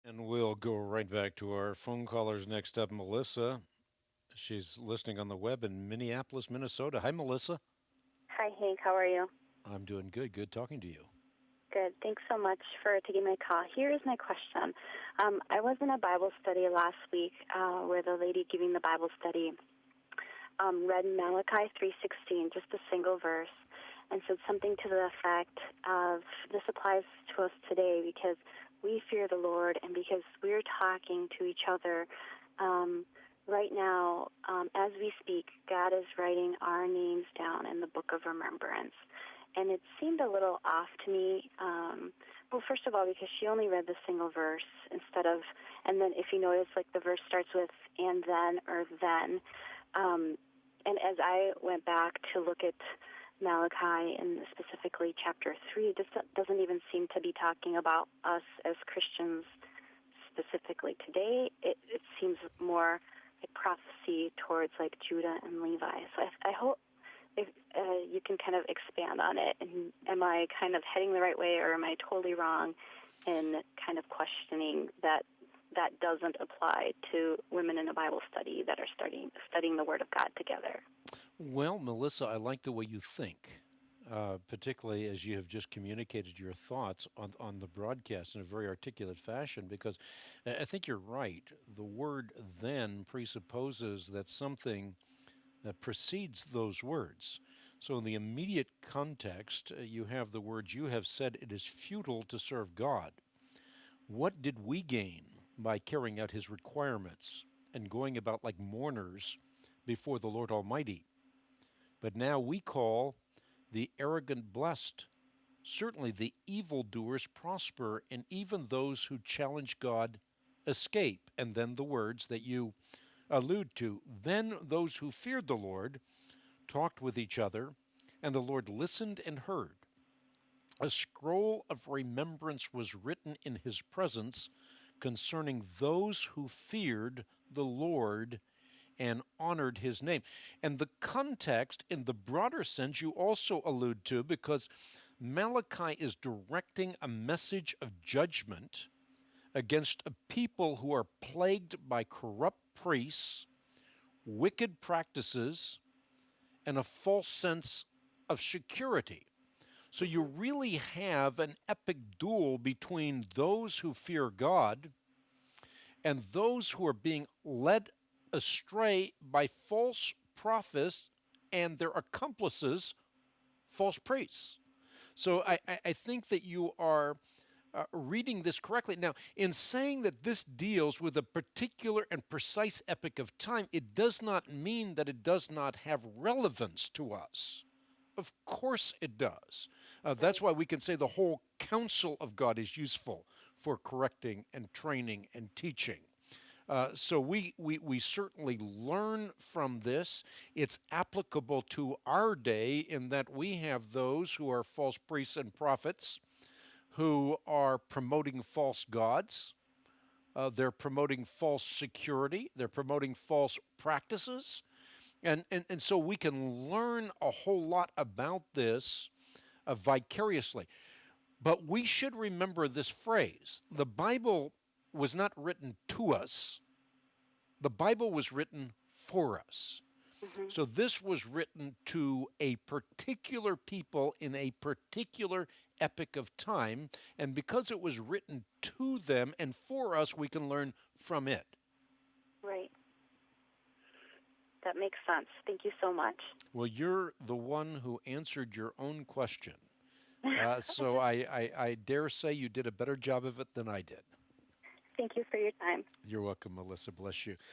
And we'll go right back to our phone callers next up. Melissa, she's listening on the web in Minneapolis, Minnesota. Hi, Melissa. Hi, Hank. How are you? I'm doing good. Good talking to you. Good. Thanks so much for taking my call. Here is my question. I was in a Bible study last week where the lady giving the Bible study read Malachi 3:16, just a single verse, and said something to the effect of, this applies to us today because we fear the Lord and because we're talking to each other right now. As we speak, God is writing our names down in the book of remembrance. And it seemed a little off to me. Well, first of all, because she only read the single verse instead of, and then if you notice, like the verse starts with and then or then. And as I went back to look at Malachi and specifically chapter 3, it just doesn't even seem to be talking about us as Christians specifically today. It seems more like prophecy towards like Judah and Levi. So I hope if you can kind of expand on it, and am I kind of heading the right way, or am I totally wrong in kind of questioning that that doesn't apply to women in a Bible study that are studying the Word of God together? Well, Melissa, I like the way you think, particularly as you have just communicated your thoughts on the broadcast in a very articulate fashion, because I think you're right. The word then presupposes that something that precedes those words. So, in the immediate context, you have the words, you have said it is futile to serve God. What did we gain by carrying out his requirements and going about like mourners before the Lord Almighty? But now we call the arrogant blessed. Certainly the evildoers prosper, and even those who challenge God escape. And then the words that you allude to. Then those who feared the Lord talked with each other, and the Lord listened and heard. A scroll of remembrance was written in his presence concerning those who feared the Lord and honored his name. And the context, in the broader sense, you also allude to, because Malachi is directing a message of judgment against a people who are plagued by corrupt priests, wicked practices, and a false sense of security. So you really have an epic duel between those who fear God and those who are being led astray by false prophets and their accomplices, false priests. So I think that you are reading this correctly. Now, in saying that this deals with a particular and precise epoch of time, it does not mean that it does not have relevance to us. Of course it does. That's Right. why we can say the whole counsel of God is useful for correcting and training and teaching. So we certainly learn from this. It's applicable to our day in that we have those who are false priests and prophets who are promoting false gods. They're promoting false security. They're promoting false practices. And so we can learn a whole lot about this vicariously. But we should remember this phrase. The Bible was not written to us, the Bible was written for us. Mm-hmm. So this was written to a particular people in a particular epoch of time, and because it was written to them and for us, we can learn from it. Right. That makes sense. Thank you so much. Well, you're the one who answered your own question. So I dare say you did a better job of it than I did. Thank you for your time. You're welcome, Melissa. Bless you.